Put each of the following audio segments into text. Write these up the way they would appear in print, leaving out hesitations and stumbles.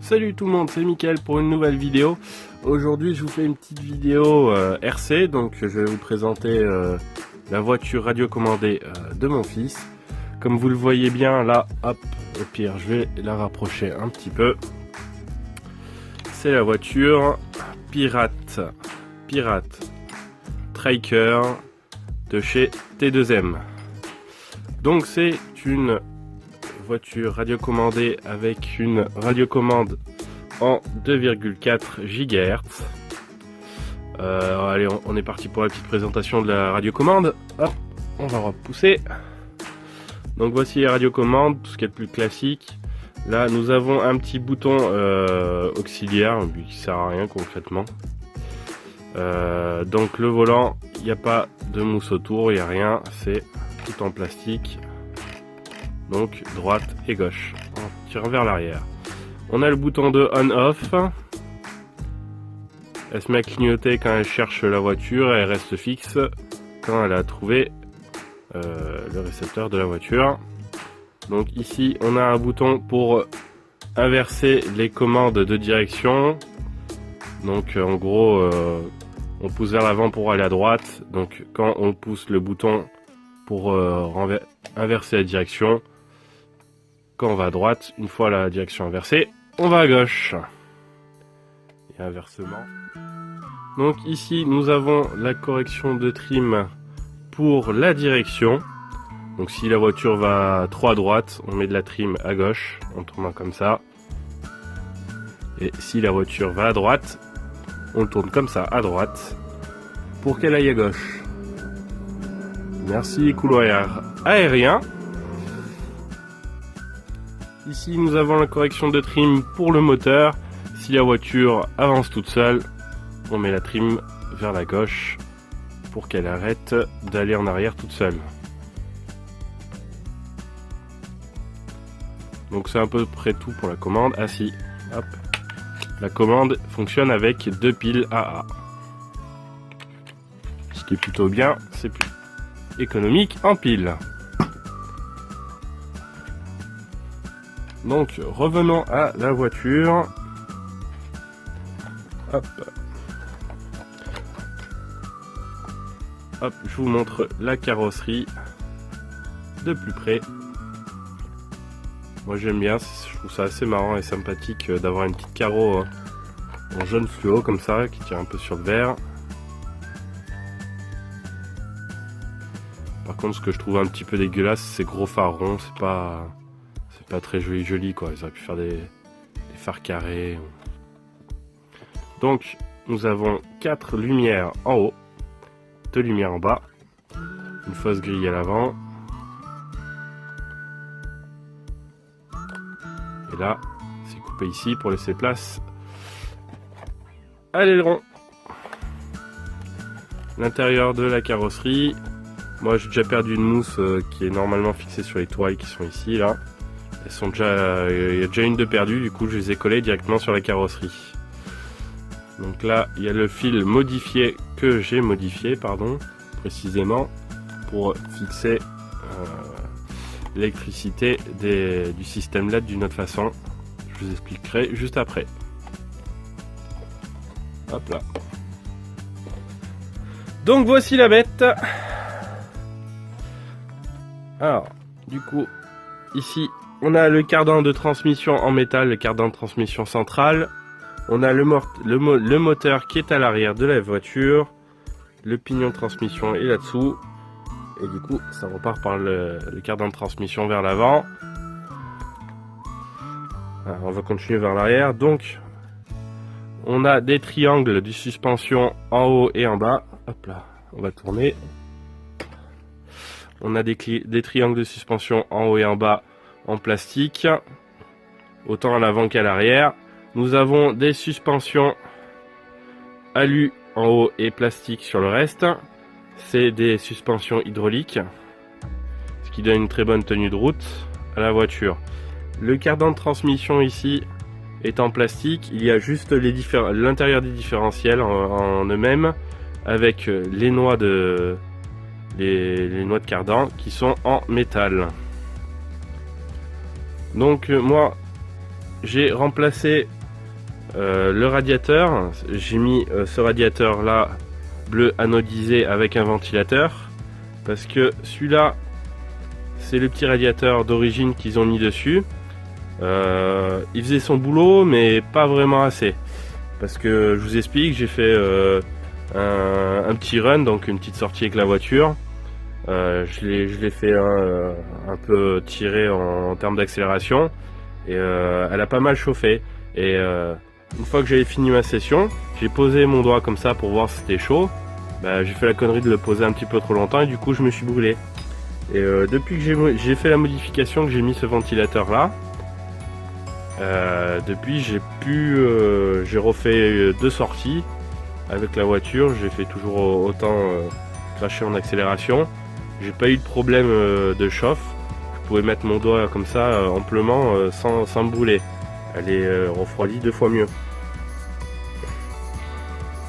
Salut tout le monde, c'est Mickaël pour une nouvelle vidéo. Aujourd'hui je vous fais une petite vidéo RC, donc je vais vous présenter la voiture radiocommandée de mon fils. Comme vous le voyez bien là, hop, au pire je vais la rapprocher un petit peu. C'est la voiture Pirate Tracker de chez T2M. Donc c'est une voiture radiocommandée avec une radiocommande en 2,4 GHz. Allez, on est parti pour la petite présentation de la radiocommande. Hop, on va repousser. Donc voici les radiocommandes, tout ce qui est le plus classique. Là, nous avons un petit bouton auxiliaire, lui qui sert à rien concrètement. Donc le volant, il n'y a pas de mousse autour, il n'y a rien, c'est tout en plastique. Donc droite et gauche, on tire vers l'arrière. On a le bouton de on-off. Elle se met à clignoter quand elle cherche la voiture et elle reste fixe quand elle a trouvé le récepteur de la voiture. Donc ici on a un bouton pour inverser les commandes de direction. Donc en gros on pousse vers l'avant pour aller à droite. Donc quand on pousse le bouton pour inverser la direction, quand on va à droite, une fois la direction inversée, on va à gauche. Et inversement. Donc ici nous avons la correction de trim pour la direction. Donc si la voiture va trop à droite, on met de la trim à gauche en tournant comme ça. Et si la voiture va à droite, on tourne comme ça à droite pour qu'elle aille à gauche. Merci couloir aérien. Ici nous avons la correction de trim pour le moteur. Si la voiture avance toute seule, on met la trim vers la gauche pour qu'elle arrête d'aller en arrière toute seule. Donc c'est à peu près tout pour la commande. Ah si, hop. La commande fonctionne avec 2 piles AA. Ce qui est plutôt bien, c'est plus économique en piles. Donc revenons à la voiture. Hop. Hop, je vous montre la carrosserie de plus près. Moi j'aime bien, je trouve ça assez marrant et sympathique d'avoir une petite carreau en jaune fluo comme ça, qui tire un peu sur le vert. Par contre ce que je trouve un petit peu dégueulasse, c'est ces gros phares ronds, c'est pas très joli quoi, ils auraient pu faire des phares carrés. Donc nous avons 4 lumières en haut, 2 lumières en bas, une fausse grille à l'avant. Et là, c'est coupé ici pour laisser place à l'aileron. L'intérieur de la carrosserie. Moi, j'ai déjà perdu une mousse qui est normalement fixée sur les toiles qui sont ici, là. Elles sont déjà, il y a déjà une de perdue, du coup, je les ai collées directement sur la carrosserie. Donc là, il y a le fil modifié que j'ai modifié, précisément pour fixer l'électricité du système LED d'une autre façon. Je vous expliquerai juste après. Hop là. Donc voici la bête. Alors, du coup, ici, on a le cardan de transmission en métal, le cardan de transmission central. On a le moteur qui est à l'arrière de la voiture. Le pignon de transmission est là-dessous. Et du coup, ça repart par le cardan de transmission vers l'avant. On va continuer vers l'arrière. Donc, on a des triangles de suspension en haut et en bas. Hop là, on va tourner. On a des triangles de suspension en haut et en bas en plastique, autant à l'avant qu'à l'arrière. Nous avons des suspensions alu en haut et plastique sur le reste. C'est des suspensions hydrauliques, ce qui donne une très bonne tenue de route à la voiture. Le cardan de transmission ici est en plastique. Il y a juste l'intérieur des différentiels en eux-mêmes avec les noix de cardan qui sont en métal. Donc moi j'ai remplacé le radiateur, j'ai mis ce radiateur là bleu anodisé avec un ventilateur, parce que celui-là c'est le petit radiateur d'origine qu'ils ont mis dessus. Il faisait son boulot mais pas vraiment assez, parce que je vous explique, j'ai fait un petit run, donc une petite sortie avec la voiture. Je l'ai fait un peu tirer en termes d'accélération, et elle a pas mal chauffé. Et une fois que j'avais fini ma session, j'ai posé mon doigt comme ça pour voir si c'était chaud. J'ai fait la connerie de le poser un petit peu trop longtemps et du coup je me suis brûlé. Et depuis que j'ai fait la modification, que j'ai mis ce ventilateur là, depuis j'ai refait 2 sorties avec la voiture. J'ai fait toujours autant cracher en accélération. J'ai pas eu de problème de chauffe. Je pouvais mettre mon doigt comme ça amplement sans me brûler. Elle est refroidie 2 fois mieux.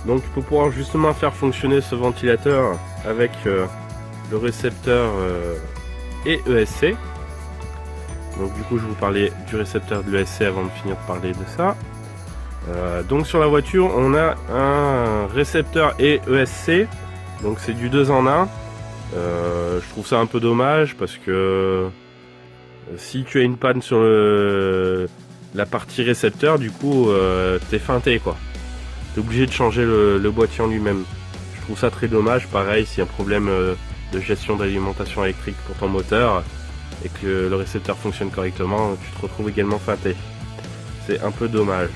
Donc pour pouvoir justement faire fonctionner ce ventilateur avec le récepteur et ESC. Donc du coup je vais vous parler du récepteur de l'ESC avant de finir de parler de ça. Donc sur la voiture on a un récepteur et ESC, donc c'est du 2 en 1. Je trouve ça un peu dommage parce que si tu as une panne sur la partie récepteur, du coup t'es feinté quoi. T'es obligé de changer le boîtier en lui-même. Je trouve ça très dommage. Pareil, s'il y a un problème de gestion d'alimentation électrique pour ton moteur et que le récepteur fonctionne correctement, tu te retrouves également feinté. C'est un peu dommage.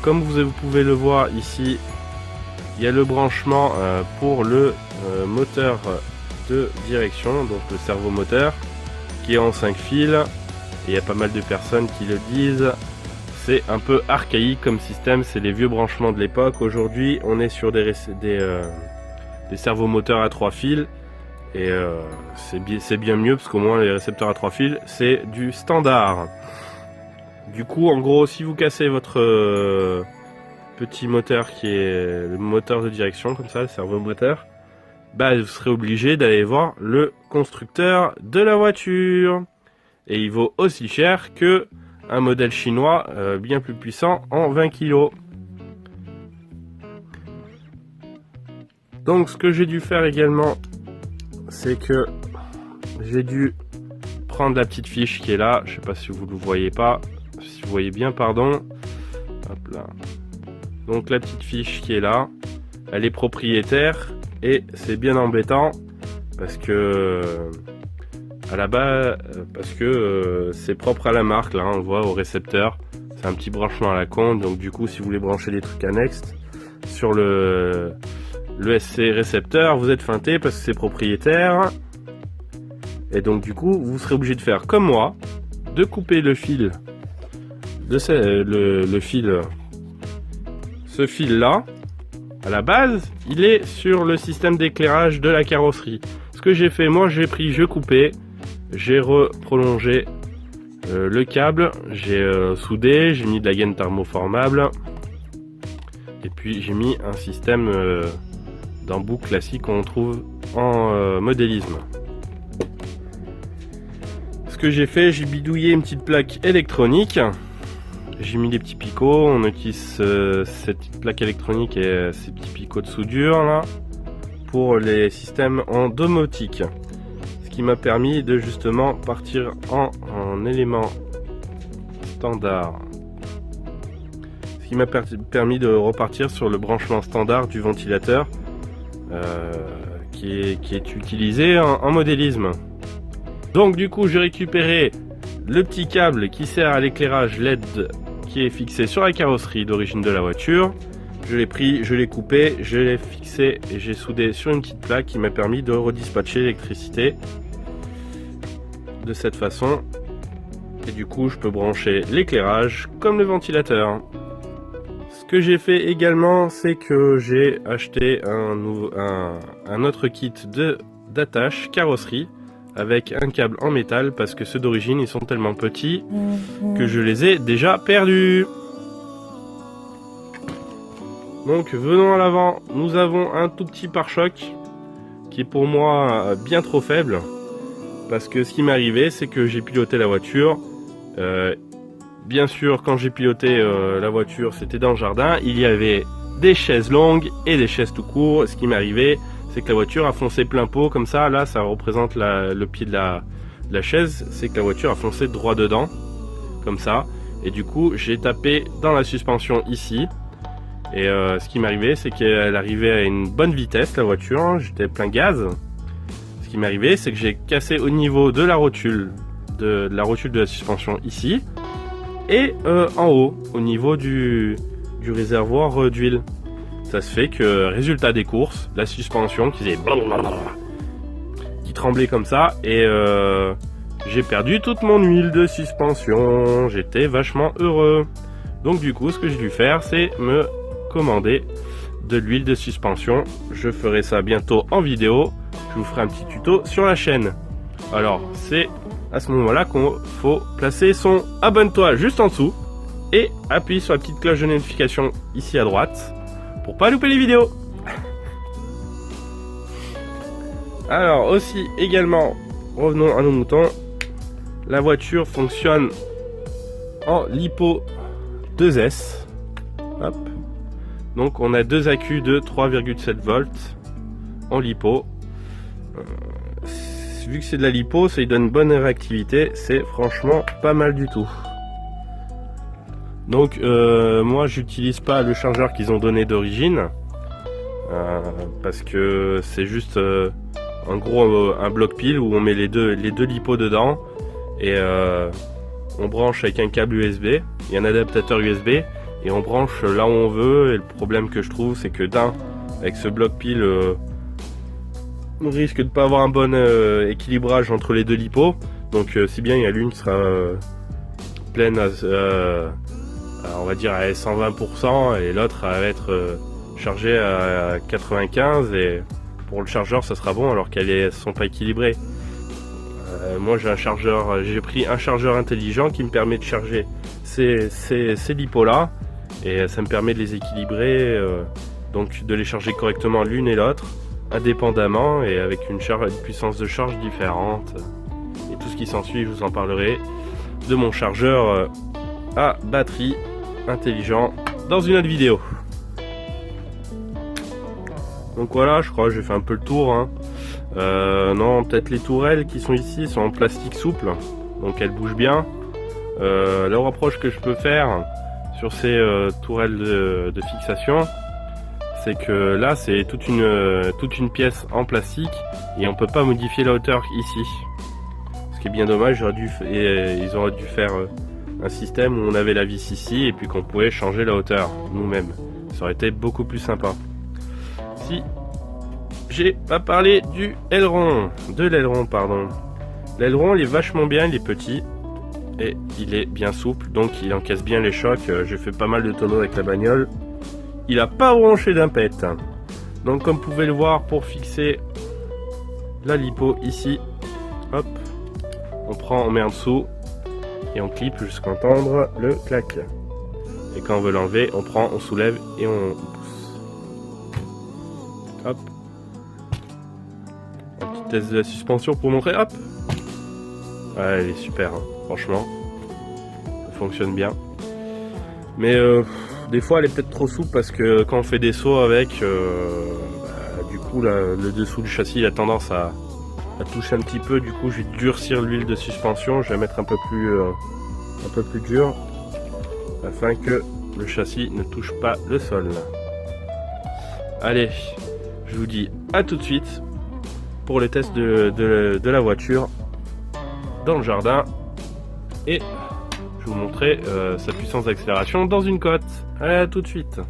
Comme vous pouvez le voir ici, il y a le branchement pour le moteur de direction, donc le servomoteur, qui est en 5 fils. Et il y a pas mal de personnes qui le disent. C'est un peu archaïque comme système, c'est les vieux branchements de l'époque. Aujourd'hui, on est sur des servomoteurs à 3 fils. Et c'est bien mieux, parce qu'au moins les récepteurs à 3 fils, c'est du standard. Du coup, en gros, si vous cassez votre petit moteur qui est le moteur de direction, comme ça, le servomoteur, vous serez obligé d'aller voir le constructeur de la voiture. Et il vaut aussi cher que un modèle chinois bien plus puissant en 20 kg. Donc ce que j'ai dû faire également, c'est que j'ai dû prendre la petite fiche qui est là. Je sais pas si vous ne voyez pas, si vous voyez bien, pardon. Hop là. Donc la petite fiche qui est là, elle est propriétaire et c'est bien embêtant parce que à la base, parce que c'est propre à la marque, là on le voit au récepteur, c'est un petit branchement à la con, donc du coup si vous voulez brancher des trucs annexes sur le SC récepteur, vous êtes feinté parce que c'est propriétaire, et donc du coup vous serez obligé de faire comme moi, de couper le fil, ce fil là, à la base il est sur le système d'éclairage de la carrosserie. Ce que j'ai fait, moi j'ai coupé, j'ai prolongé le câble, j'ai soudé, j'ai mis de la gaine thermoformable et puis j'ai mis un système d'embout classique qu'on trouve en modélisme. Ce que j'ai fait, j'ai bidouillé une petite plaque électronique, j'ai mis des petits picots, on utilise cette petite plaque électronique et ces petits picots de soudure là pour les systèmes en domotique. Qui m'a permis de justement partir en élément standard, ce qui m'a permis de repartir sur le branchement standard du ventilateur qui est utilisé en modélisme. Donc du coup j'ai récupéré le petit câble qui sert à l'éclairage LED qui est fixé sur la carrosserie d'origine de la voiture. Je l'ai pris, je l'ai coupé, je l'ai fixé et j'ai soudé sur une petite plaque qui m'a permis de redispatcher l'électricité de cette façon. Et du coup, je peux brancher l'éclairage comme le ventilateur. Ce que j'ai fait également, c'est que j'ai acheté un autre kit d'attache carrosserie avec un câble en métal parce que ceux d'origine ils sont tellement petits que je les ai déjà perdus. Donc venons à l'avant, nous avons un tout petit pare-choc qui est pour moi bien trop faible, parce que ce qui m'est arrivé c'est que j'ai piloté la voiture, bien sûr, quand j'ai piloté la voiture, c'était dans le jardin. Il y avait des chaises longues et des chaises tout court. Ce qui m'est arrivé, c'est que la voiture a foncé plein pot comme ça. Là, ça représente le pied de la chaise. C'est que la voiture a foncé droit dedans, comme ça. Et du coup, j'ai tapé dans la suspension ici. Et ce qui m'est arrivé, c'est qu'elle arrivait à une bonne vitesse, la voiture. J'étais plein gaz. Ce qui m'est arrivé, c'est que j'ai cassé au niveau de la rotule, de la suspension ici. Et en haut, au niveau du réservoir d'huile. Ça se fait que, résultat des courses, la suspension qui faisait qui tremblait comme ça, et j'ai perdu toute mon huile de suspension. J'étais vachement heureux. Donc du coup, ce que j'ai dû faire, c'est me commander de l'huile de suspension. Je ferai ça bientôt en vidéo. Je vous ferai un petit tuto sur la chaîne. Alors, c'est à ce moment-là qu'il faut placer son abonne-toi juste en dessous et appuyer sur la petite cloche de notification ici à droite pour pas louper les vidéos. Alors aussi également, revenons à nos moutons, la voiture fonctionne en LiPo 2S. Hop. Donc on a deux accus de 3,7 volts en LiPo. Vu que c'est de la LiPo, ça lui donne une bonne réactivité, c'est franchement pas mal du tout. Donc moi j'utilise pas le chargeur qu'ils ont donné d'origine, parce que c'est juste en gros un bloc pile où on met les deux LiPo dedans, et on branche avec un câble USB et un adaptateur USB, et on branche là où on veut. Et le problème que je trouve, c'est que avec ce bloc pile, on risque de pas avoir un bon équilibrage entre les deux LiPo. Donc si bien il y a l'une qui sera pleine on va dire à 120%, et l'autre va être chargée à 95%, et pour le chargeur ça sera bon, alors qu'elles sont pas équilibrées. Moi j'ai pris un chargeur intelligent qui me permet de charger ces LiPo là, et ça me permet de les équilibrer, donc de les charger correctement l'une et l'autre indépendamment, et avec une puissance de charge différente, et tout ce qui s'ensuit. Je vous en parlerai de mon chargeur à batterie intelligent dans une autre vidéo. Donc voilà, je crois que j'ai fait un peu le tour, hein. Non, peut-être les tourelles qui sont ici sont en plastique souple, donc elles bougent bien. Le reproche que je peux faire sur ces tourelles de fixation, c'est que là c'est toute une pièce en plastique, et on peut pas modifier la hauteur ici. Ce qui est bien dommage. Ils auraient dû faire un système où on avait la vis ici et puis qu'on pouvait changer la hauteur nous-mêmes. Ça aurait été beaucoup plus sympa. Si j'ai pas parlé de l'aileron, pardon. L'aileron, il est vachement bien, il est petit et il est bien souple, donc il encaisse bien les chocs. J'ai fait pas mal de tonneaux avec la bagnole. Il a pas branché d'impette. Donc comme vous pouvez le voir, pour fixer la LiPo ici, hop, on met en dessous et on clip jusqu'à entendre le clac. Et quand on veut l'enlever, on soulève et on pousse. Hop. Un petit test de la suspension pour montrer, hop. Ouais, elle est super, hein, franchement. Ça fonctionne bien. Mais des fois elle est peut-être trop souple, parce que quand on fait des sauts avec, du coup le dessous du châssis il a tendance à toucher un petit peu. Du coup je vais durcir l'huile de suspension, je vais mettre un peu plus dur, afin que le châssis ne touche pas le sol. Allez, je vous dis à tout de suite pour les tests de la voiture dans le jardin, et je vais vous montrer sa puissance d'accélération dans une côte. Allez, à tout de suite.